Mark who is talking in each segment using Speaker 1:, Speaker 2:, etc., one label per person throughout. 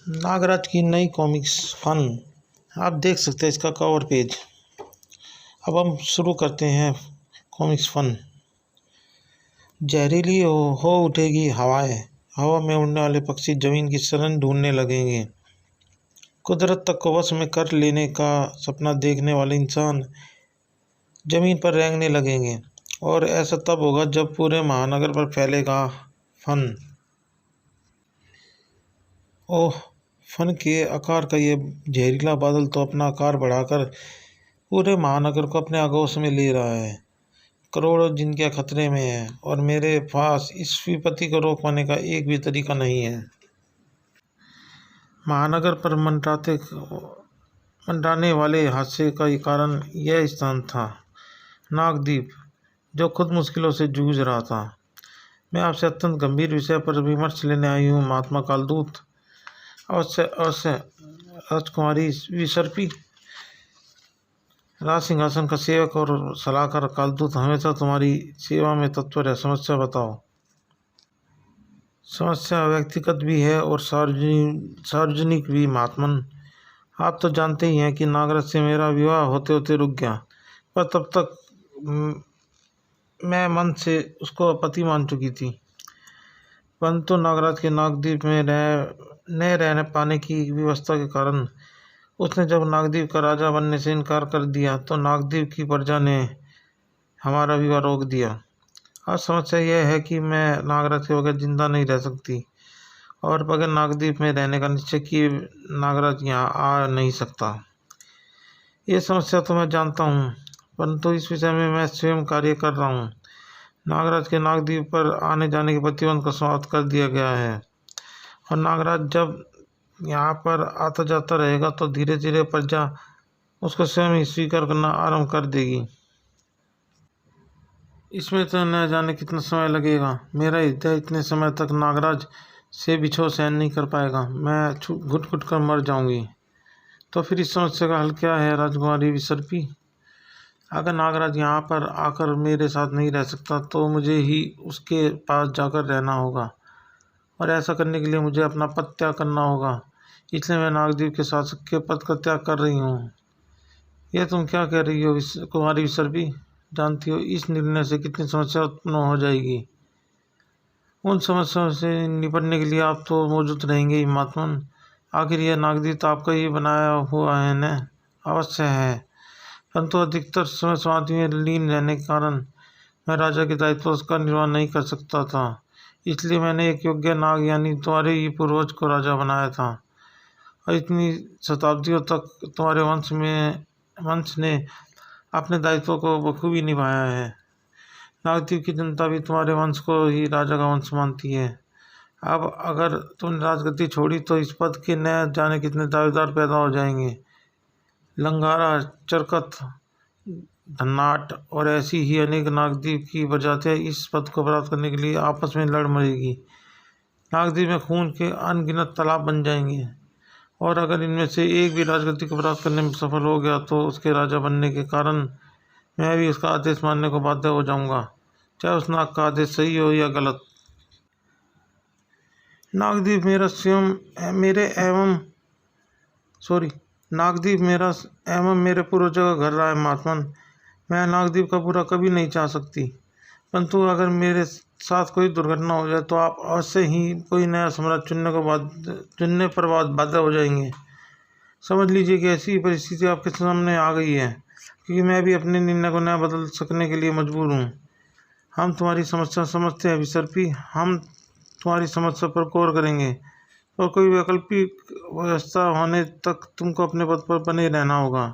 Speaker 1: नागराज की नई comics fun. आप देख सकते हैं इसका कवर पेज। अब हम शुरू करते हैं कॉमिक्स फन। जहरीली हो उठेगी हवाएं, हवा में उड़ने वाले पक्षी जमीन की शरण ढूंढने लगेंगे। कुदरत तक को वश में कर लेने का सपना देखने वाले इंसान जमीन पर रेंगने लगेंगे। और ऐसा तब होगा जब पूरे महानगर पर फैलेगा फन। ओह, फन के आकार का ये जहरीला बादल तो अपना आकार बढ़ाकर पूरे महानगर को अपने आगोश में ले रहा है। करोड़ों जिनके खतरे में है और मेरे पास इस विपत्ति को रोक पाने का एक भी तरीका नहीं है। महानगर पर मंडराने वाले हादसे का कारण यह स्थान था, नागद्वीप, जो खुद मुश्किलों से जूझ रहा था। मैं आपसे अत्यंत गंभीर विषय पर विमर्श लेने आई हूँ, महात्मा कालदूत। अवश्य अवश्य राजकुमारी विसर्पी, राज सिंहासन का सेवक और सलाहकार कालदूत हमेशा तुम्हारी सेवा में तत्पर है। समस्या बताओ। समस्या व्यक्तिगत भी है और सार्वजनिक भी महात्मन। आप तो जानते ही हैं कि नागराज से मेरा विवाह होते होते रुक गया, पर तब तक मैं मन से उसको पति मान चुकी थी। परंतु नागराज के नागद्वीप में न रहने पाने की व्यवस्था के कारण उसने जब नागद्वीप का राजा बनने से इनकार कर दिया तो नागद्वीप की प्रजा ने हमारा विवाह रोक दिया। अब समस्या यह है कि मैं नागराज के बगैर जिंदा नहीं रह सकती और बगैर नागद्वीप में रहने का निश्चय किए नागराज यहाँ आ नहीं सकता। ये समस्या तो मैं जानता हूँ, परंतु इस विषय में मैं स्वयं कार्य कर रहा हूँ। नागराज के नागद्वीप पर आने जाने के प्रतिबंध को समाप्त कर दिया गया है और नागराज जब यहाँ पर आता जाता रहेगा तो धीरे धीरे प्रजा उसको स्वयं ही स्वीकार करना आरंभ कर देगी। इसमें तो न जाने कितना समय लगेगा। मेरा हृदय इतने समय तक नागराज से बिछोह सहन नहीं कर पाएगा। मैं घुट घुट कर मर जाऊंगी। तो फिर इस समस्या का हल क्या है, राजकुमारी विसर्पी? अगर नागराज यहाँ पर आकर मेरे साथ नहीं रह सकता तो मुझे ही उसके पास जाकर रहना होगा और ऐसा करने के लिए मुझे अपना पद त्याग करना होगा। इसलिए मैं नागद्वीप के शासक के पद का त्याग कर रही हूँ। यह तुम क्या कह रही हो कुमारी विसर्पी? जानती हो इस निर्णय से कितनी समस्या उत्पन्न हो जाएगी। उन समस्याओं से निपटने के लिए आप तो मौजूद रहेंगे ही महात्मन। आखिर यह नागद्वीप आपका ही बनाया हुआ है न? अवश्य है, परंतु अधिकतर समय समाधि में लीन रहने के कारण मैं राजा के दायित्व का निर्वाह नहीं कर सकता था। इसलिए मैंने एक योग्य नाग यानी तुम्हारे ही पूर्वज को राजा बनाया था और इतनी शताब्दियों तक तुम्हारे वंश ने अपने दायित्व को बखूबी निभाया है। नागद्वीप की जनता भी तुम्हारे वंश को ही राजा का वंश मानती है। अब अगर तुमने राजगद्दी छोड़ी तो इस पद के न जाने कितने दावेदार पैदा हो जाएंगे। लंगारा, चरकत, धन्नाट और ऐसी ही अनेक नागद्वीप की प्रजातियां इस पद को प्राप्त करने के लिए आपस में लड़ मरेगी। नागद्वीप में खून के अनगिनत तालाब बन जाएंगे और अगर इनमें से एक भी राजगद्दी को प्राप्त करने में सफल हो गया तो उसके राजा बनने के कारण मैं भी उसका आदेश मानने को बाध्य हो जाऊंगा, चाहे उस नाग का आदेश सही हो या गलत। नागद्वीप मेरा एवं मेरे पूर्वजों का घर रहा है महात्मन। मैं नागद्वीप का बुरा कभी नहीं चाह सकती, परंतु अगर मेरे साथ कोई दुर्घटना हो जाए तो आप अवश्य ही कोई नया सम्राट चुनने पर बाध्य हो जाएंगे। समझ लीजिए कि ऐसी परिस्थिति आपके सामने आ गई है क्योंकि मैं भी अपने निर्णय को नया बदल सकने के लिए मजबूर हूँ। हम तुम्हारी समस्या समझते हैं विसर्पी। हम तुम्हारी समस्या पर गौर करेंगे और कोई वैकल्पिक व्यवस्था होने तक तुमको अपने पद पर बने रहना होगा।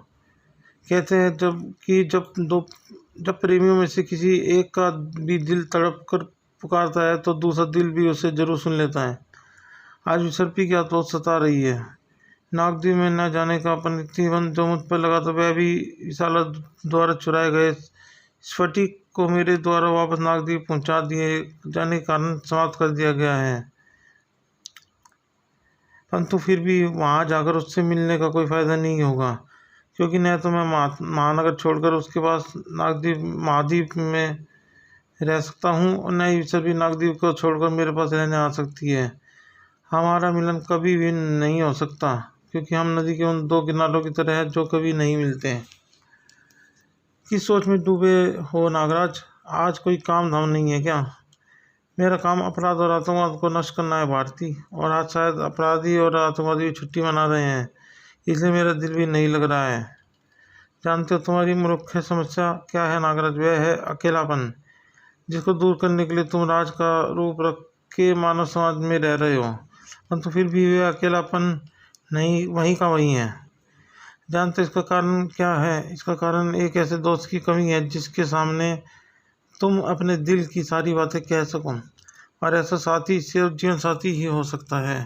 Speaker 1: कहते हैं जब प्रेमियों में से किसी एक का भी दिल तड़प कर पुकारता है तो दूसरा दिल भी उसे जरूर सुन लेता है। आज विसर्पी की आत्मा सता रही है। नागद्वीप में न जाने का प्रतिबंध जो मुझ पर लगा था वह भी विशाला द्वारा चुराए गए स्फटिक को मेरे द्वारा वापस नागद्वीप पहुंचा दिए जाने के कारण समाप्त कर दिया गया है। परंतु फिर भी वहां जाकर उससे मिलने का कोई फायदा नहीं होगा क्योंकि न तो मैं महानगर छोड़कर उसके पास महाद्वीप में रह सकता हूँ और न ही विसर्पी नागद्वीप को छोड़कर मेरे पास रहने आ सकती है। हमारा मिलन कभी भी नहीं हो सकता, क्योंकि हम नदी के उन दो किनारों की तरह हैं जो कभी नहीं मिलते हैं। किस सोच में डूबे हो नागराज? आज कोई काम धाम नहीं है क्या? मेरा काम अपराध और आतंकवाद को नष्ट करना है भारती, और आज शायद अपराधी और आतंकवादी भी छुट्टी मना रहे हैं, इसलिए मेरा दिल भी नहीं लग रहा है। जानते हो तुम्हारी मुख्य समस्या क्या है नागराज? वह है अकेलापन, जिसको दूर करने के लिए तुम राज का रूप रख के मानव समाज में रह रहे हो, परंतु फिर भी वह अकेलापन नहीं वहीं का वहीं है। जानते हो इसका कारण क्या है? इसका कारण एक ऐसे दोस्त की कमी है जिसके सामने तुम अपने दिल की सारी बातें कह सको, और ऐसा साथी सिर्फ जीवन साथी ही हो सकता है।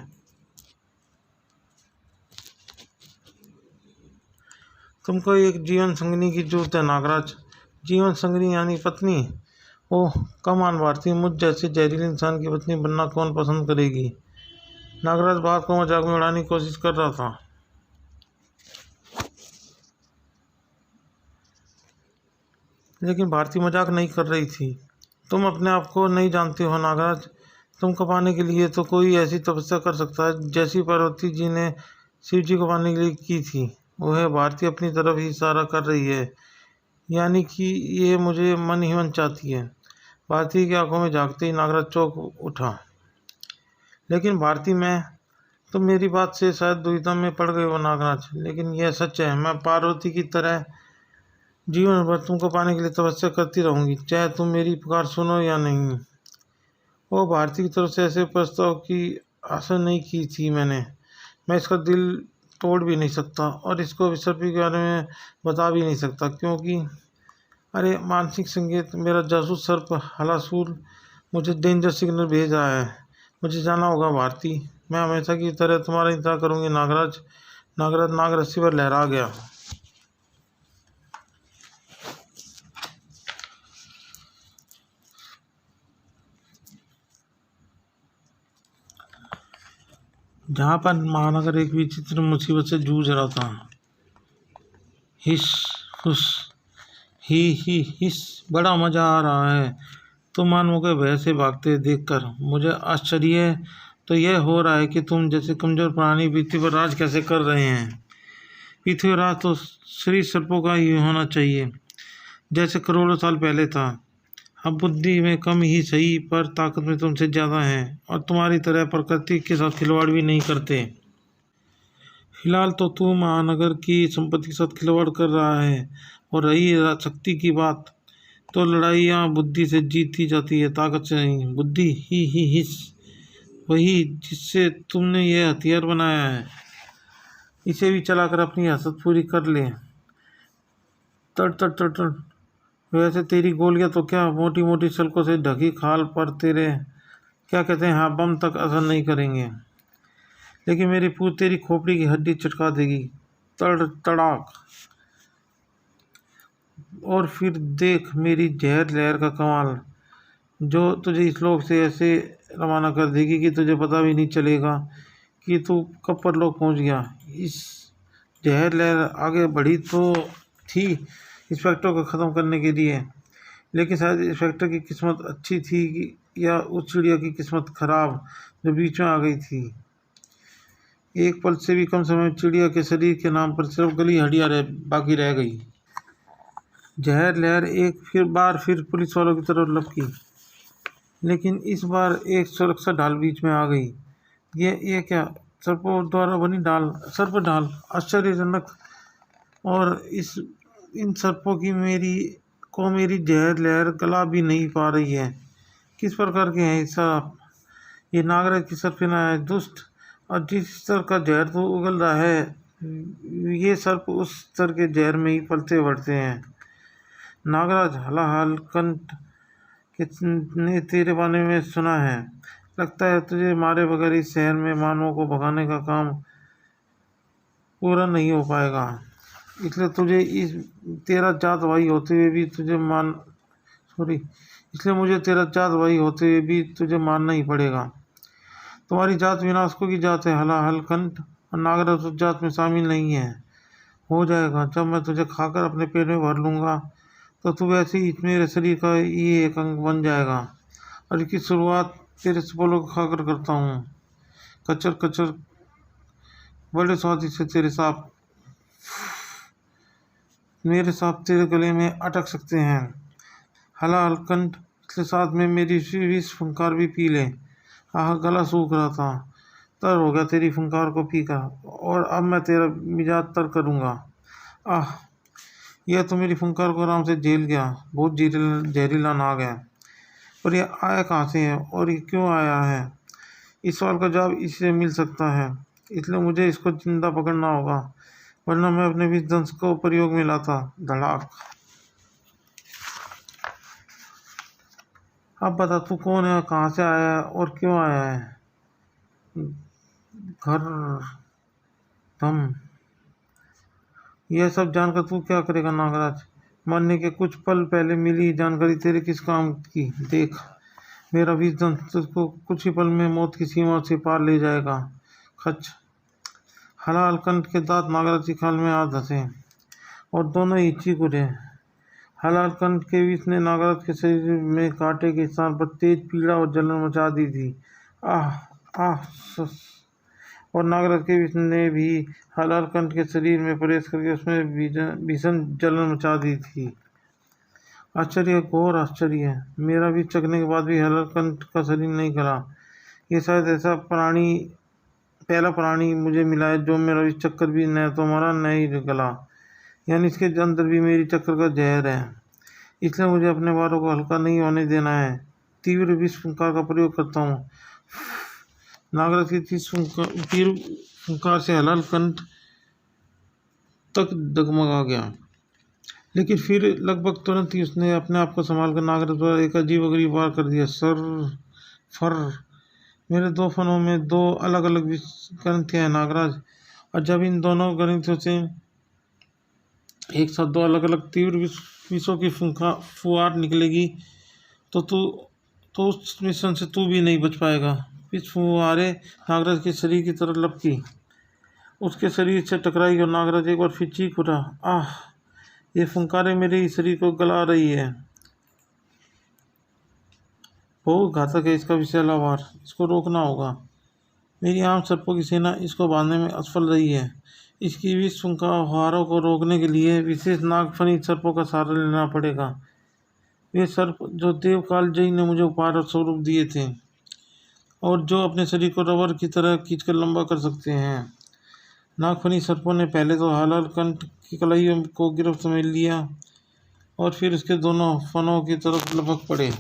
Speaker 1: तुमको एक जीवन संगिनी की जरूरत है नागराज। जीवन संगिनी यानी पत्नी? ओह कमान भारती, मुझ जैसे जहरीले इंसान की पत्नी बनना कौन पसंद करेगी? नागराज बात को मजाक में उड़ाने की कोशिश कर रहा था। लेकिन भारती मजाक नहीं कर रही थी। तुम अपने आप को नहीं जानते हो नागराज। तुमको पाने के लिए तो कोई ऐसी तपस्या कर सकता है जैसी पार्वती जी ने शिव जी को पाने के लिए की थी। वह भारती अपनी तरफ ही इशारा कर रही है, यानी कि ये मुझे मन ही मन चाहती है। भारती की आंखों में झांकते ही नागराज चौंक उठा। लेकिन भारती, मैं तुम मेरी बात से शायद दुविधा में पड़ गए हो नागराज, लेकिन यह सच है, मैं पार्वती की तरह जीवन भर तुमको पाने के लिए तपस्या करती रहूंगी, चाहे तुम मेरी पुकार सुनो या नहीं। वो भारती की तरफ से ऐसे प्रस्ताव की आशा नहीं की थी मैंने। मैं इसका दिल तोड़ भी नहीं सकता, और इसको विसर्पी के बारे में बता भी नहीं सकता, क्योंकि अरे मानसिक संकेत, मेरा जासूस सर्प हलासूल मुझे डेंजर सिग्नल भेज रहा है। मुझे जाना होगा भारती। मैं हमेशा की तरह तुम्हारा इंतजार करूंगी नागराज। नागराज नाग रस्सी पर लहरा गया। जहाँ पर महानगर एक विचित्र मुसीबत से जूझ रहा था। हिस हुस ही हिस, बड़ा मजा आ रहा है तुम के भय से भागते देखकर। मुझे आश्चर्य तो यह हो रहा है कि तुम जैसे कमजोर प्राणी पृथ्वी पर राज कैसे कर रहे हैं। पृथ्वी पर राज तो श्री सर्पों का ही होना चाहिए, जैसे करोड़ों साल पहले था। अब बुद्धि में कम ही सही, पर ताकत में तुमसे ज़्यादा है, और तुम्हारी तरह प्रकृति के साथ खिलवाड़ भी नहीं करते। फिलहाल तो तू महानगर की संपत्ति के साथ खिलवाड़ कर रहा है, और रही शक्ति की बात, तो लड़ाइयाँ बुद्धि से जीती जाती है, ताकत से नहीं। बुद्धि ही हिस, वही जिससे तुमने यह हथियार बनाया है, इसे भी चलाकर अपनी हसरत पूरी कर ले। तड़ तड़ तड़ तड़। वैसे तेरी गोलियां तो क्या मोटी मोटी सड़कों से ढकी खाल पर तेरे क्या कहते हैं, हाँ, बम तक असर नहीं करेंगे, लेकिन मेरी पूछ तेरी खोपड़ी की हड्डी चटका देगी। तड़ तड़ाक। और फिर देख मेरी जहर लहर का कमाल, जो तुझे इस लोक से ऐसे रवाना कर देगी कि तुझे पता भी नहीं चलेगा कि तू कब पर लोग पहुंच गया। इस जहर लहर आगे बढ़ी तो थी इंस्पेक्टर को ख़त्म करने के लिए, लेकिन शायद इंस्पेक्टर की किस्मत अच्छी थी या उस चिड़िया की किस्मत खराब जो बीच में आ गई थी। एक पल से भी कम समय में चिड़िया के शरीर के नाम पर सिर्फ गली हड्डियां बाकी रह गई। जहर लहर एक बार फिर पुलिस वालों की तरफ लपकी, लेकिन इस बार एक सुरक्षा ढाल बीच में आ गई। ये क्या? सर्पों द्वारा बनी ढाल, सर्प ढाल, आश्चर्यजनक। और इन सर्पों की मेरी जहर लहर गला भी नहीं पा रही है। किस प्रकार के हैं सब? ये नागराज की सरफिना है दुष्ट, और जिस स्तर का जहर तो उगल रहा है, ये सर्प उस स्तर के जहर में ही पलते बढ़ते हैं। नागराज, हलाहल कंठ ने तेरे बारे में सुना है। लगता है तुझे मारे बगैर इस शहर में मानवों को भगाने का काम पूरा नहीं हो पाएगा, इसलिए तुझे तेरा जात भाई होते हुए भी मुझे तेरा जात भाई होते हुए भी तुझे मानना ही पड़ेगा। तुम्हारी जात विनाशकों की जात है हलाहल कंठ, और नागराज उस जात में शामिल नहीं है। हो जाएगा, जब मैं तुझे खाकर अपने पेट में भर लूँगा तो तू वैसे ही मेरे शरीर का ये एक अंग बन जाएगा, और इसकी शुरुआत तेरे सपनों को खाकर करता हूँ। कचर कचर बड़े स्वादिष्ट से मेरे सांप तेरे गले में अटक सकते हैं। हलाल कंठ, इसके साथ में मेरी विष फुंकार भी पी ले। आह, गला सूख रहा था, तर हो गया तेरी फुंकार को पीकर, और अब मैं तेरा मिजाज तर करूँगा। आह, यह तो मेरी फुंकार को आराम से झेल गया। बहुत जहरीला नाग है। पर यह आया कहाँ से है और ये क्यों आया है? इस सवाल का जवाब इससे मिल सकता है, इसलिए मुझे इसको जिंदा पकड़ना होगा, वरना मैं अपने विष दंश को प्रयोग में लाता। धड़ाक। अब बता, तू कौन है, कहाँ से आया है और क्यों आया है? घर धम। यह सब जानकर तू क्या करेगा नागराज? मरने के कुछ पल पहले मिली जानकारी तेरे किस काम की? देख, मेरा विजन तुझको कुछ ही पल में मौत की सीमा से पार ले जाएगा। खच। हलाल कंठ के दांत नागराज की खाल में आ धंसे और दोनों ही चीख उठे। हलाल कंठ के विष ने नागराज के शरीर में कांटे के स्थान पर तेज पीड़ा और जलन मचा दी थी। आह आह सस। और नागराज के विष ने भी हलाल कंठ के शरीर में प्रवेश करके उसमें भीषण जलन मचा दी थी। आश्चर्य, घोर आश्चर्य। मेरा विष चखने के बाद भी हलाल कंठ का शरीर नहीं गला। ये शायद ऐसा पहला प्राणी मुझे मिला है जो मेरा विष चक्कर भी न तो मरा न ही गला, यानी इसके अंदर भी मेरी चक्कर का जहर है। इसलिए मुझे अपने वारों को हल्का नहीं होने देना है। तीव्र विष फुंकार का प्रयोग करता हूँ। नागराज की तीव्र फुंकार से हलाल कंठ तक डगमगा गया, लेकिन फिर लगभग तुरंत ही उसने अपने आप को संभाल कर नागराज पर एक अजीबोगरीब वार कर दिया। फर। मेरे दो फनों में दो अलग अलग ग्रंथियां हैं नागराज, और जब इन दोनों ग्रंथियों से एक साथ दो अलग अलग तीव्र विषों की फुहार निकलेगी तो उस मिश्रण से तू भी नहीं बच पाएगा। विष फुहारे नागराज के शरीर की तरफ लपकी, उसके शरीर से टकराई और नागराज एक बार फिर चीख उठा। आह, ये फुंकारें मेरे शरीर को गला रही है। बहुत घातक है इसका विषैला वार, इसको रोकना होगा। मेरी आम सर्पों की सेना इसको बांधने में असफल रही है। इसकी विष फुंकारों को रोकने के लिए विशेष नागफनी सर्पों का सहारा लेना पड़ेगा। वे सर्प जो देवकाल जय ने मुझे उपहार स्वरूप दिए थे, और जो अपने शरीर को रबर की तरह खींचकर लंबा कर सकते हैं। नागफनी सर्पों ने पहले तो हलाल कंठ की कलाइयों को गिरफ्त में लिया और फिर उसके दोनों फनों की तरफ लपक पड़े।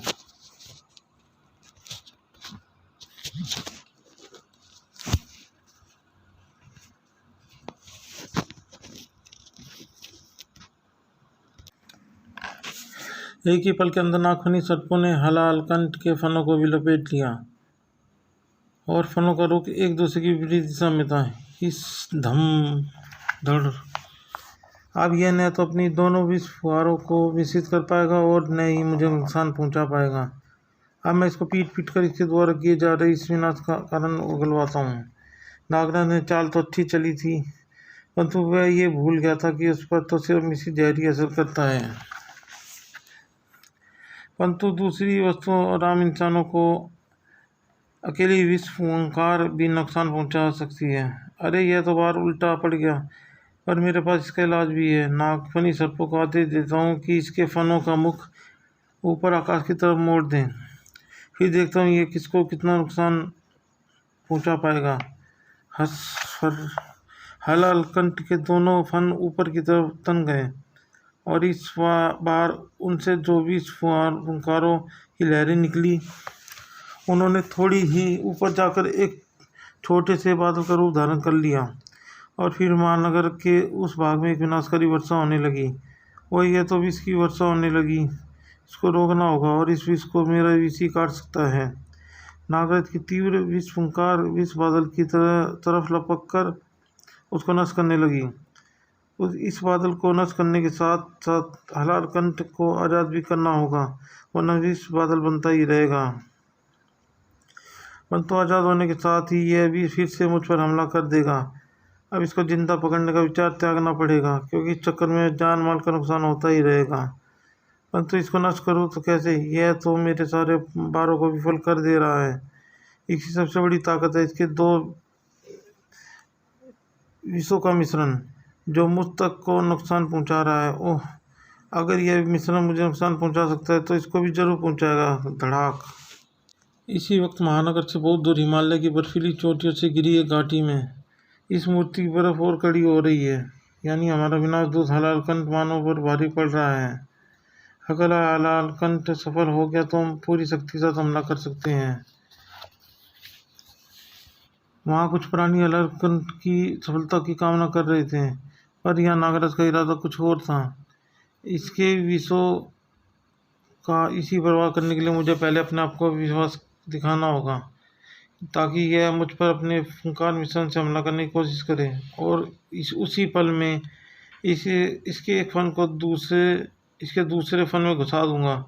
Speaker 1: एक ही पल के अंदर नागफनी सर्पों ने हलाल कंठ के फनों को भी लपेट लिया और फनों का रुख एक दूसरे की विपरीत दिशा में था। इस धम धड़। अब यह न तो अपनी दोनों विष फुहारों को मिश्रित कर पाएगा और न ही मुझे नुकसान पहुंचा पाएगा। अब मैं इसको पीट पीट कर इसके द्वारा किए जा रहे इस विनाश का कारण उगलवाता हूँ। नागराज ने चाल तो अच्छी चली थी, परंतु वह ये भूल गया था कि उस पर तो सिर्फ मिश्रित जहर असर करता है, परंतु दूसरी वस्तुओं और आम इंसानों को अकेली विष फुंकार भी नुकसान पहुंचा सकती है। अरे, यह तो बार उल्टा पड़ गया, पर मेरे पास इसका इलाज भी है। नागफनी सर्पों को आदेश देता हूँ कि इसके फनों का मुख ऊपर आकाश की तरफ मोड़ दें, फिर देखता हूँ ये किसको कितना नुकसान पहुंचा पाएगा। हंस फर। हलाल कंठ के दोनों फन ऊपर की तरफ तन गए और इस बार उनसे जो विष फुंकारों की लहरें निकली, उन्होंने थोड़ी ही ऊपर जाकर एक छोटे से बादल का रूप धारण कर लिया और फिर महानगर के उस भाग में एक विनाशकारी वर्षा होने लगी। वही है तो विष की वर्षा होने लगी। इसको रोकना होगा और इस विष को मेरा विष ही काट सकता है। नागराज की तीव्र विष फुंकार विष बादल की तरफ लपक कर उसको नष्ट करने लगी। इस बादल को नष्ट करने के साथ साथ हलाल कंठ को आज़ाद भी करना होगा, वरना विष बादल बनता ही रहेगा। परंतु आज़ाद होने के साथ ही यह भी फिर से मुझ पर हमला कर देगा। अब इसको जिंदा पकड़ने का विचार त्यागना पड़ेगा, क्योंकि इस चक्कर में जान माल का नुकसान होता ही रहेगा। परंतु इसको नष्ट करूँ तो कैसे? यह तो मेरे सारे बारों को विफल कर दे रहा है। इसकी सबसे बड़ी ताकत है इसके दो विषयों का मिश्रण, जो मुझ तक को नुकसान पहुंचा रहा है। ओह, अगर यह मिश्रण मुझे नुकसान पहुंचा सकता है तो इसको भी जरूर पहुंचाएगा। धड़ाक। इसी वक्त महानगर से बहुत दूर हिमालय की बर्फीली चोटियों से घिरी एक घाटी में इस मूर्ति की बर्फ और कड़ी हो रही है। यानी हमारा विनाश दूत हलालकंठ मानव पर भारी पड़ रहा है। अगर हलालकंठ सफल हो गया तो हम पूरी शक्ति के साथ हमला कर सकते हैं। वहाँ कुछ प्राणी हलालकंठ की सफलता की कामना कर रहे थे, पर यहाँ नागराज का इरादा कुछ और था। इसके विषयों का इसी परवाह करने के लिए मुझे पहले अपने आप को विश्वास दिखाना होगा, ताकि यह मुझ पर अपने फंकार मिश्रण से हमला करने की कोशिश करे। और उसी पल में इसके एक फन को इसके दूसरे फन में घुसा दूंगा।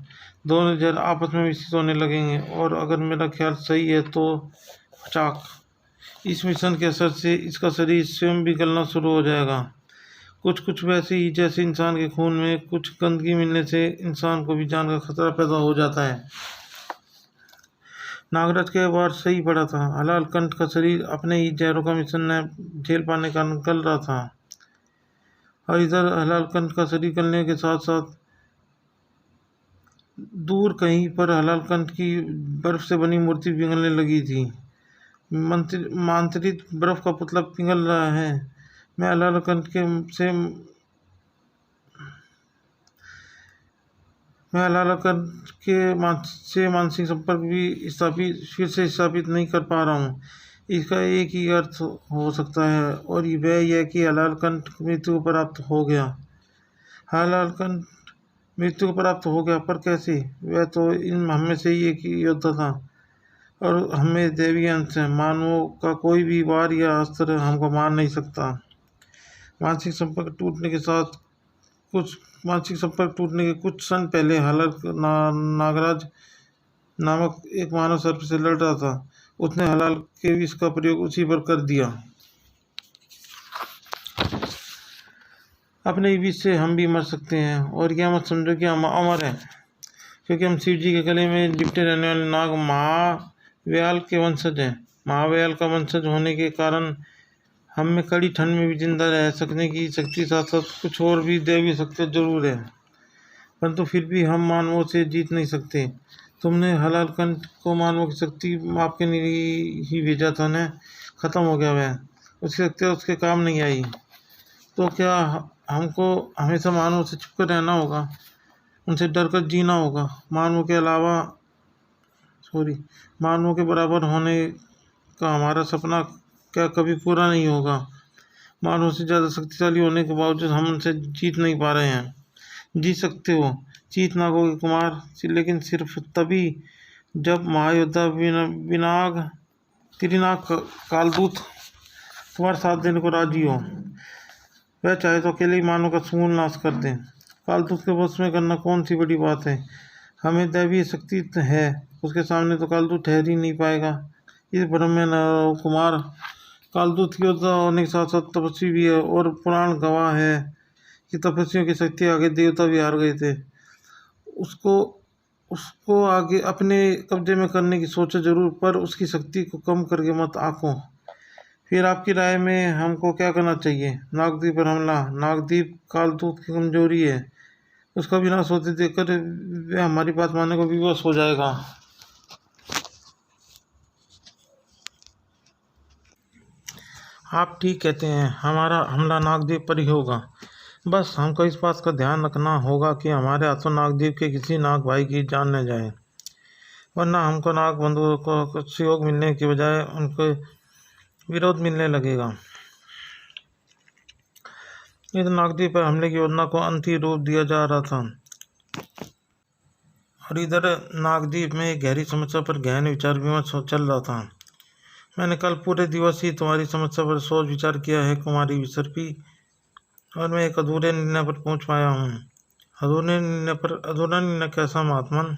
Speaker 1: दोनों जर आपस में विकसित होने लगेंगे और अगर मेरा ख्याल सही है तो फटाक, इस मिश्रण के असर से इसका शरीर स्वयं भी गलना शुरू हो जाएगा। कुछ वैसे ही जैसे इंसान के खून में कुछ गंदगी मिलने से इंसान को भी जान का खतरा पैदा हो जाता है। नागराज के बार सही पड़ा था। हलालकंठ का शरीर अपने ही जहरों का मिश्रण झेल पाने का गल रहा था, और इधर हलालकंठ का शरीर गलने के साथ साथ दूर कहीं पर हलालकंठ की बर्फ से बनी मूर्ति पिघलने लगी थी। मांत्रिक बर्फ का पुतला पिघल रहा है। मैं हलालकंठ के मानसिक संपर्क भी फिर से स्थापित नहीं कर पा रहा हूँ। इसका एक ही अर्थ हो सकता है, और वह यह कि हलालकंठ मृत्यु को प्राप्त हो गया। हलालकंठ मृत्यु को प्राप्त हो गया, पर कैसे? वह तो इन हम में से ही एक योद्धा था, और हमें दैवीय अंश है। मानवों का कोई भी वार या अस्त्र हमको मार नहीं सकता। मानसिक संपर्क टूटने के कुछ क्षण पहले नागराज नामक एक मानव सर्प से लड़ रहा था। उसने हलाल के विष का प्रयोग उसी पर कर दिया। अपने विष से हम भी मर सकते हैं, और यह मत समझो कि हम अमर हैं, क्योंकि हम शिव जी के गले में लिपटे रहने वाले नाग महाव्याल के वंशज हैं। महाव्याल का वंशज होने के कारण हम में कड़ी ठंड में भी जिंदा रह सकने की शक्ति, साथ साथ कुछ और भी दैवीय शक्ति जरूर है, परंतु फिर भी हम मानवों से जीत नहीं सकते। तुमने हलालकंठ को मानवों की शक्ति माप के लिए ही भेजा था न, खत्म हो गया वह। उसकी शक्ति उसके काम नहीं आई, तो क्या हमको हमेशा मानवों से छुप कर रहना होगा, उनसे डर कर जीना होगा? मानवों के बराबर होने का हमारा सपना क्या कभी पूरा नहीं होगा? मानवों से ज़्यादा शक्तिशाली होने के बावजूद हम उनसे जीत नहीं पा रहे हैं। जीत सकते हो, जीत नागोगे कुमार, लेकिन सिर्फ तभी जब महायोद्धा त्रिनाग कालदूत तुम्हारे साथ देने को राजी हो। वह चाहे तो अकेले ही मानव का समूल नाश कर दे। कालदूत के वश में करना कौन सी बड़ी बात है? हमें दैवीय शक्ति है, उसके सामने तो कालदूत ठहर ही नहीं पाएगा। इस भ्रम में न रहो कुमार। कालदूत योद्धा होने के साथ साथ तपस्वी भी है, और पुराण गवाह है कि तपस्वियों की शक्ति आगे देवता भी हार गए थे। उसको आगे अपने कब्जे में करने की सोचो जरूर, पर उसकी शक्ति को कम करके मत आंको। फिर आपकी राय में हमको क्या करना चाहिए? नागद्वीप पर हमला। नागद्वीप कालदूत की कमजोरी है, उसका विनाश होते देखकर वह हमारी बात मानने को विवश हो जाएगा। आप ठीक कहते हैं, हमारा हमला नागद्वीप पर ही होगा। बस हमको इस बात का ध्यान रखना होगा कि हमारे हाथों नागद्वीप के किसी नाग भाई की जान न जाए, वरना हमको नाग बंधुओं को सहयोग मिलने के बजाय उनके विरोध मिलने लगेगा। इस नागद्वीप पर हमले की योजना को अंतिम रूप दिया जा रहा था, और इधर नागद्वीप में एक गहरी समस्या पर गहन विचार विमर्श चल रहा था। मैंने कल पूरे दिवस ही तुम्हारी समस्या पर सोच विचार किया है कुमारी विसर्पी, और मैं एक अधूरे निर्णय पर पहुंच पाया हूँ। अधूरा निर्णय कैसा महात्मन?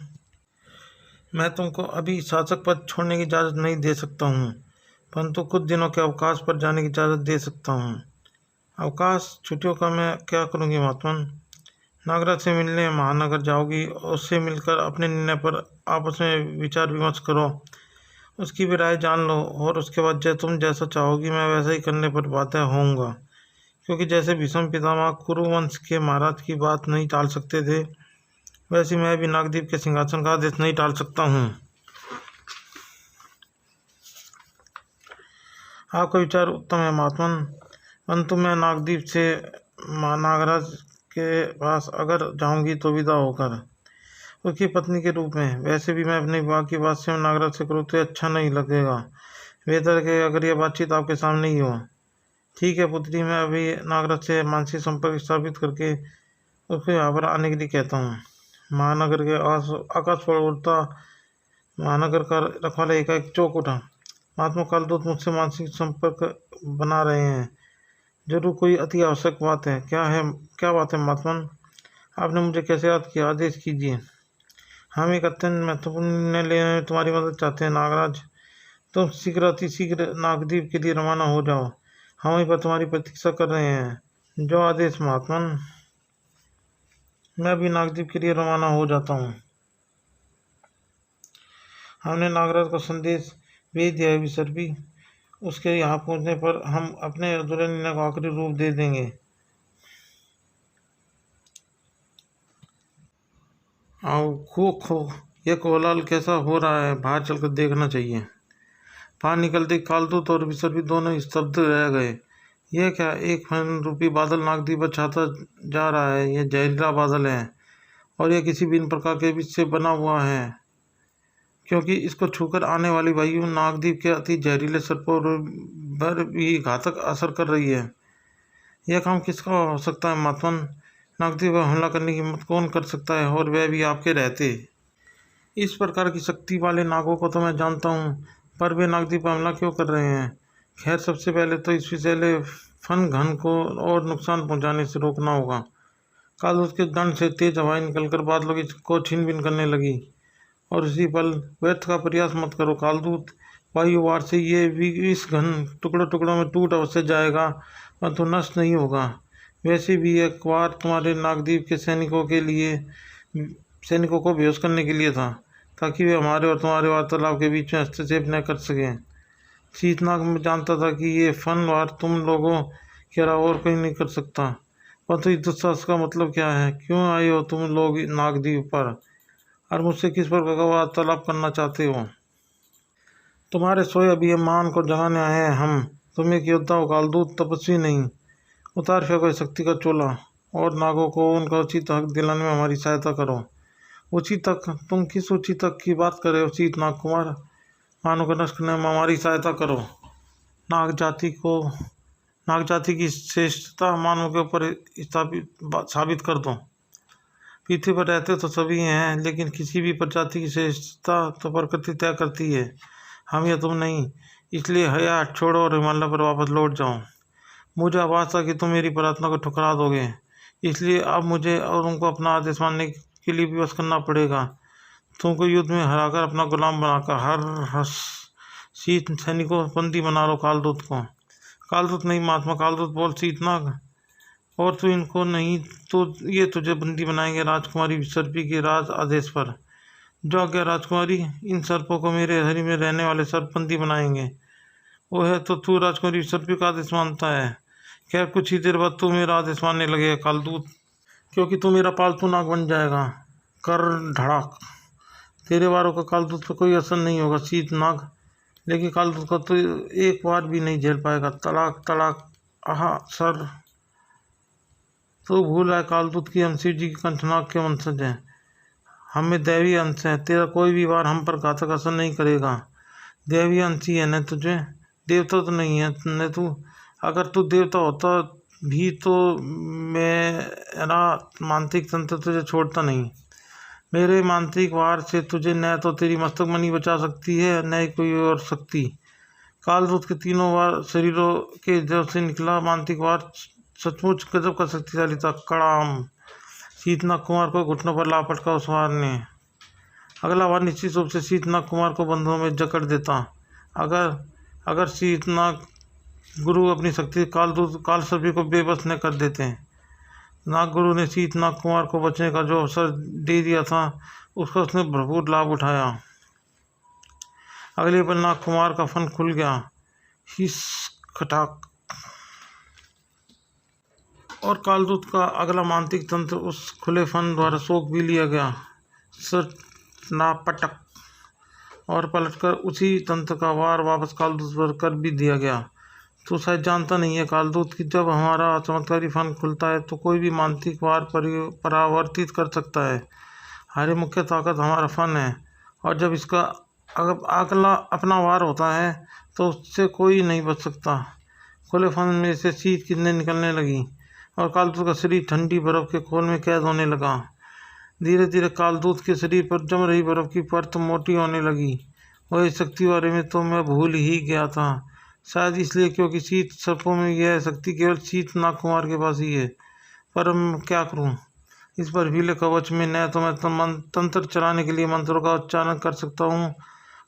Speaker 1: मैं तुमको अभी शासक पद छोड़ने की इजाज़त नहीं दे सकता हूँ, परंतु कुछ दिनों के अवकाश पर जाने की इजाज़त दे सकता हूँ। अवकाश? छुट्टियों का मैं क्या करूँगी महात्मन? नागराज से मिलने महानगर जाओगी, और उससे मिलकर अपने निर्णय पर आपस में विचार विमर्श करो। उसकी भी राय जान लो और उसके बाद तुम जैसा चाहोगी मैं वैसा ही करने पर बाध्य होऊंगा। क्योंकि जैसे भीष्म पितामह कुरुवंश के महाराज की बात नहीं टाल सकते थे, वैसे मैं भी नागदीप के सिंहासन का आदेश नहीं टाल सकता हूँ। आपका विचार उत्तम है महात्मन, परंतु मैं नागदीप से नागराज के पास अगर जाऊंगी तो विदा होकर उसकी पत्नी के रूप में। वैसे भी मैं अपने विवाह की बात से नागराज से करूँ तो अच्छा नहीं लगेगा। बेहतर है कि अगर यह बातचीत आपके सामने ही हो। ठीक है पुत्री, मैं अभी नागराज से मानसिक संपर्क स्थापित करके उसको यहाँ पर आने के लिए कहता हूँ। महानगर के आकाश पर उड़ता महानगर का रखवाला एकाएक चौंक उठा। महात्मा कालदूत मुझसे मानसिक संपर्क बना रहे हैं। जरूर कोई अति आवश्यक बात है। क्या बात है महात्मन? आपने मुझे कैसे याद किया? आदेश कीजिए। हम एक अत्यंत महत्वपूर्ण निर्णय लेने में तुम्हारी मदद चाहते हैं नागराज। तुम अति शीघ्र नागदीप के लिए रवाना हो जाओ। हम वहीं पर तुम्हारी प्रतीक्षा कर रहे हैं। जो आदेश महात्मन। मैं भी नागदीप के लिए रवाना हो जाता हूँ। हमने नागराज को संदेश भेज दिया है विसर्पी। उसके यहाँ पहुँचने पर हम अपने अधूरे निर्णय को आखिरी रूप दे देंगे। आओ खो यह कोलाहल कैसा हो रहा है? बाहर चलकर देखना चाहिए। बाहर निकलते कालदूत और विसर्पी दोनों स्तब्ध रह गए। यह क्या? एक फन रूपी बादल नागदीप पर छाता जा रहा है। यह जहरीला बादल है और यह किसी भी प्रकार के विष से बना हुआ है, क्योंकि इसको छूकर आने वाली वायु नागदीप के अति जहरीले सर्पों पर भी घातक असर कर रही है। यह काम किसका हो सकता है महात्मन? नागदीप पर हमला करने की हिम्मत कौन कर सकता है, और वह भी आपके रहते? इस प्रकार की शक्ति वाले नागों को तो मैं जानता हूँ, पर वे नागदीप पर हमला क्यों कर रहे हैं? खैर, सबसे पहले तो इस विषैले फन घन को और नुकसान पहुँचाने से रोकना होगा। कालदूत के दंड से तेज हवाएं निकलकर बादलों को छीन बीन करने लगी, और उसी पल व्यर्थ का प्रयास मत करो कालदूत। वायुवार से ये विष घन टुकड़ों टुकड़ों में टूट अवश्य जाएगा, परंतु नष्ट नहीं होगा। वैसे भी एक बार तुम्हारे नागदीप के सैनिकों को बेहोश करने के लिए था, ताकि वे हमारे और तुम्हारे वार्तालाप के बीच में हस्तक्षेप न कर सकें। शीतनाग में जानता था कि ये फन वार तुम लोगों के अलावा और कोई नहीं कर सकता, परंतु इस दुस्साहस का मतलब क्या है? क्यों आए हो तुम लोग नागदीप पर, और मुझसे किस प्रकार का वार्तालाप करना चाहते हो? तुम्हारे सोए अभिमान को जगाने आए हैं हम। तुम एक योद्धा हो कालदूत, तपस्वी नहीं। उतार फेंको शक्ति का चोला और नागों को उनका उचित हक दिलाने में हमारी सहायता करो। उचित हक? तुम किस उचित हक की बात कर रहे हो शीतनाग कुमार? मानव को नष्ट करने में हमारी सहायता करो। नाग जाति की श्रेष्ठता मानव के ऊपर साबित कर दो। पृथ्वी पर रहते तो सभी हैं, लेकिन किसी भी प्रजाति की श्रेष्ठता तो प्रकृति तय करती है, हम या तुम नहीं। इसलिए हया छोड़ो और हिमालय पर वापस लौट जाओ। मुझे आवाज़ था कि तुम मेरी प्रार्थना को ठुकरा दोगे, इसलिए अब मुझे और उनको अपना आदेश मानने के लिए विवश करना पड़ेगा। तुमको युद्ध में हराकर अपना गुलाम बनाकर हर शीत सैनिकों बंदी बना लो कालदूत को। कालदूत नहीं महात्मा, कालदूत बोल शीतनाग। और तू इनको नहीं तो ये तुझे बंदी बनाएंगे राजकुमारी विसर्पी के राज आदेश पर। जो आज्ञा राजकुमारी। इन सर्पों को मेरे हरी में रहने वाले सर्प बंदी बनाएंगे। वो है तो तू राजकुमारी विसर्पी का आदेश मानता है। खैर, कुछ ही देर बाद तू मेरा आदेश मानने लगेगा कालदूत, क्योंकि तू मेरा पालतू नाग बन जाएगा। कर धड़ाक। तेरे वारों का कालदूत पर कोई असर नहीं होगा शीतनाग, लेकिन कालदूत को तो एक बार भी नहीं झेल पाएगा। तड़ाक तड़ाक। आहा सर, तो भूल है कालदूत की हम शिव जी की कंठनाग के वंशज हैं। हमें दैवी अंश है। तेरा कोई भी वार हम पर घातक असर नहीं करेगा। दैवी अंश ही है न तुझे, देवता तो नहीं है न तू। अगर तू देवता होता भी तो मेरा मांत्रिक तंत्र तुझे छोड़ता नहीं। मेरे मांत्रिक वार से तुझे न तो तेरी मस्तक मणि बचा सकती है, न ही कोई और शक्ति। कालदूत के तीनों वार शरीरों के जब से निकला मांत्रिक वार सचमुच गजब का शक्तिशाली था। कड़ाम। शीतनाग कुमार को घुटनों पर ला पटका उस वार ने। अगला वार निश्चित रूप से शीतनाग कुमार को बंधुओं में जकड़ देता। अगर शीतनाग गुरु अपनी शक्ति कालसर्पी को बेबस न कर देते। नाग गुरु ने शीतनाग कुमार को बचने का जो अवसर दे दिया था, उसका उसने भरपूर लाभ उठाया। अगले पल नाग कुमार का फन खुल गया। हिस खटाक। और कालदूत का अगला मांत्रिक तंत्र उस खुले फन द्वारा सोख भी लिया गया। पटक। और पलटकर उसी तंत्र का वार वापस कालदूत पर कर भी दिया गया। तो शायद जानता नहीं है कालदूत कि जब हमारा चमत्कारी फन खुलता है तो कोई भी मांत्रिक वार परावर्तित कर सकता है। हमारी मुख्य ताकत हमारा फन है, और जब इसका अगला अपना वार होता है तो उससे कोई नहीं बच सकता। खुले फन में से शीत किरणें निकलने लगी और कालदूत का शरीर ठंडी बर्फ के खोल में कैद होने लगा। धीरे धीरे कालदूत के शरीर पर जम रही बर्फ की परत मोटी होने लगी। वह शक्ति बारे में तो मैं भूल ही गया था, शायद इसलिए क्योंकि शीत सर्पों में यह शक्ति केवल शीत नाग कुमार के पास ही है। पर मैं क्या करूं? इस बर्फीले कवच में न तो मैं तंत्र चलाने के लिए मंत्रों का उच्चारण कर सकता हूँ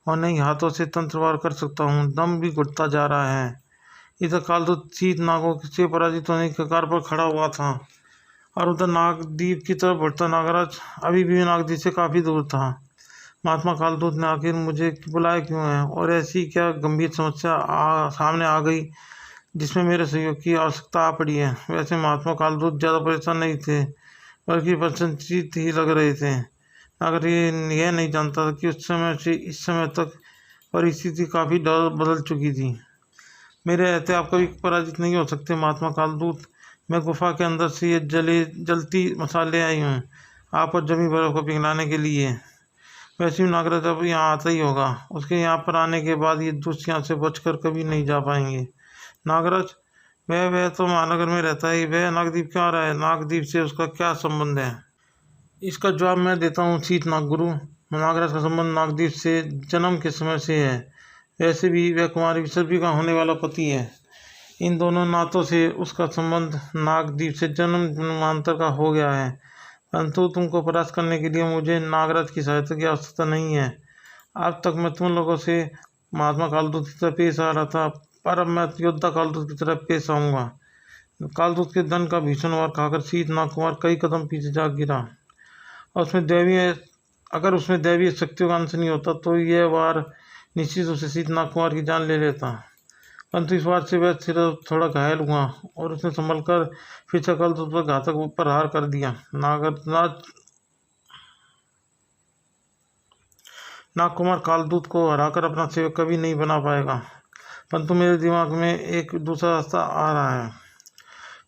Speaker 1: और नहीं हाथों से तंत्रवार कर सकता हूँ। दम भी घुटता जा रहा है। इधर कालदूत शीत नागों से पराजित होने के कगार पर खड़ा हुआ था और उधर नागद्वीप की तरफ बढ़ता नागराज अभी भी नागद्वीप से काफ़ी दूर था। महात्मा कालदूत ने आखिर मुझे बुलाया क्यों है, और ऐसी क्या गंभीर समस्या सामने आ गई जिसमें मेरे सहयोग की आवश्यकता आ पड़ी है। वैसे महात्मा कालदूत ज़्यादा परेशान नहीं थे, बल्कि प्रसन्नचित्त ही लग रहे थे। अगर यह नहीं जानता था कि उस समय से इस समय तक परिस्थिति काफ़ी बदल चुकी थी। मेरे रहते आप कभी पराजित नहीं हो सकते महात्मा कालदूत। मैं गुफा के अंदर से ये जलती मसाले आई हूँ आप और जमी बर्फ को पिघलाने के लिए। वैसे ही नागराज अब यहाँ आता ही होगा। उसके यहाँ पर आने के बाद ये दुष्ट यहाँ से बचकर कभी नहीं जा पाएंगे। नागराज वह तो महानगर में रहता है, वह नागद्वीप क्यों आ रहा है? नागद्वीप से उसका क्या संबंध है? इसका जवाब मैं देता हूँ शीत नाग गुरु। नागराज का संबंध नागद्वीप से जन्म के समय से है। वैसे भी वह कुमारी विसर्पी का होने वाला पति है। इन दोनों नातों से उसका संबंध नागद्वीप से जन्म जन्मांतर का हो गया है। परंतु तुमको परास्त करने के लिए मुझे नागराज की सहायता की आवश्यकता नहीं है। अब तक मैं तुम लोगों से महात्मा कालदूत की तरह पेश आ रहा था, पर अब मैं योद्धा कालदूत की तरह पेश आऊँगा। कालदूत के धन का भीषण वार खाकर शीत नाग कुमार कई कदम पीछे जा गिरा और अगर उसमें दैवीय शक्तियों का अंश नहीं होता तो यह वार निश्चित रूप से शीत नाग कुमार की जान ले लेता। परंतु इस बार से वह सिर्फ थोड़ा घायल हुआ और उसने संभल कर फिर से कालदूत पर घातक प्रहार कर दिया। नाग कुमार कालदूत को हराकर अपना सेवक कभी नहीं बना पाएगा, परंतु मेरे दिमाग में एक दूसरा रास्ता आ रहा है।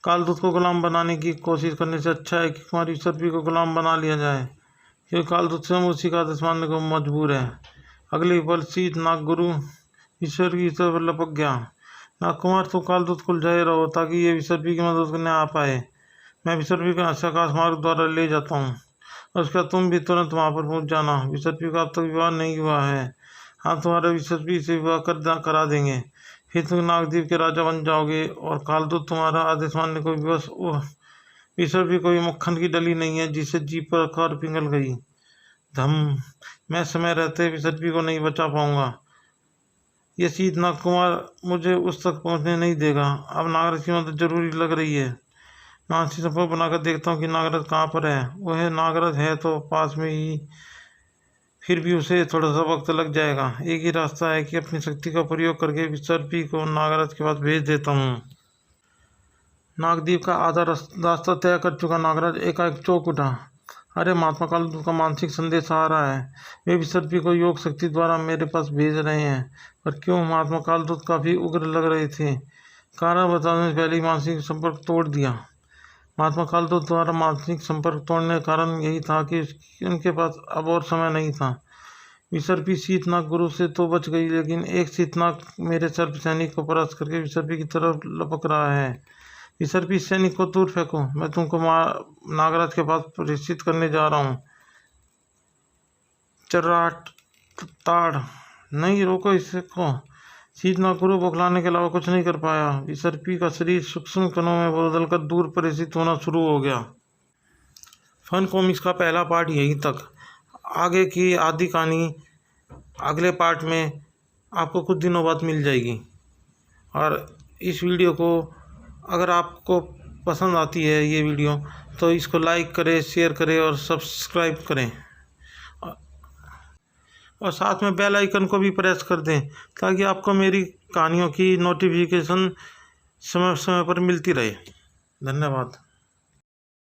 Speaker 1: कालदूत को गुलाम बनाने की कोशिश करने से अच्छा है कि कुमारी विसर्पी को गुलाम बना लिया जाए, क्योंकि कालदूत स्वयं उसी का आदेश मानने को मजबूर है। अगले पल शीत नाग गुरु ईश्वर की तरफ लपक गया। नाग कुमार तो कालदूत को उलझाए रहो ताकि ये विसर्पी की मदद करने आ पाए। मैं विसर्पी को आकाश मार्ग द्वारा ले जाता हूँ और उसका तुम भी तुरंत वहाँ पर पहुँच जाना। विसर्पी का अब तक विवाह नहीं हुआ है। हाँ, तुम्हारा विसर्पी से विवाह करा देंगे, फिर तुम नागद्वीप के राजा बन जाओगे और कालदूत तुम्हारा आदेश मानने को विवश। विसर्पी कोई मक्खन की डली नहीं है जिसे जीप पर रखा पिघल गई। मैं समय रहते विसर्पी को नहीं बचा पाऊंगा। ये शीत नाग कुमार मुझे उस तक पहुंचने नहीं देगा। अब नागराज की मदद जरूरी लग रही है। मानसिक संपर्क बनाकर देखता हूँ कि नागराज कहाँ पर है। वह नागराज है तो पास में ही, फिर भी उसे थोड़ा सा वक्त लग जाएगा। एक ही रास्ता है कि अपनी शक्ति का प्रयोग करके विसर्पी को नागराज के पास भेज देता हूँ। नागद्वीप का आधा रास्ता तय कर चुका नागराज एकाएक चौंक उठा। अरे, महात्मा कालदूत का मानसिक संदेश आ रहा है। वे विसर्पी को योग शक्ति द्वारा मेरे पास भेज रहे हैं। पर क्यों? महात्मा कालदूत काफ़ी उग्र लग रहे थे। कारण बताने से पहले ही मानसिक संपर्क तोड़ दिया। महात्मा कालदूत द्वारा मानसिक संपर्क तोड़ने का कारण यही था कि उनके पास अब और समय नहीं था। विसर्पी शीत नाग गुरु से तो बच गई, लेकिन एक शीत नाग मेरे सर्प सैनिक को परास्त करके विसर्पी की तरफ लपक रहा है। विसर्पी सैनिक को दूर फेंको, मैं तुमको नागराज के पास प्रेषित करने जा रहा हूँ। चर्राट ताड़, नहीं, रोको इसको। शीत नाग गुरु बौखलाने के अलावा कुछ नहीं कर पाया। विसर्पी का शरीर सूक्ष्म कणों में बदलकर दूर प्रेषित होना शुरू हो गया। फन कॉमिक्स का पहला पार्ट यहीं तक। आगे की आदि कहानी अगले पार्ट में आपको कुछ दिनों बाद मिल जाएगी। और इस वीडियो को अगर आपको पसंद आती है ये वीडियो, तो इसको लाइक करें, शेयर करें और सब्सक्राइब करें। और साथ में बेल आइकन को भी प्रेस कर दें ताकि आपको मेरी कहानियों की नोटिफिकेशन समय समय पर मिलती रहे। धन्यवाद।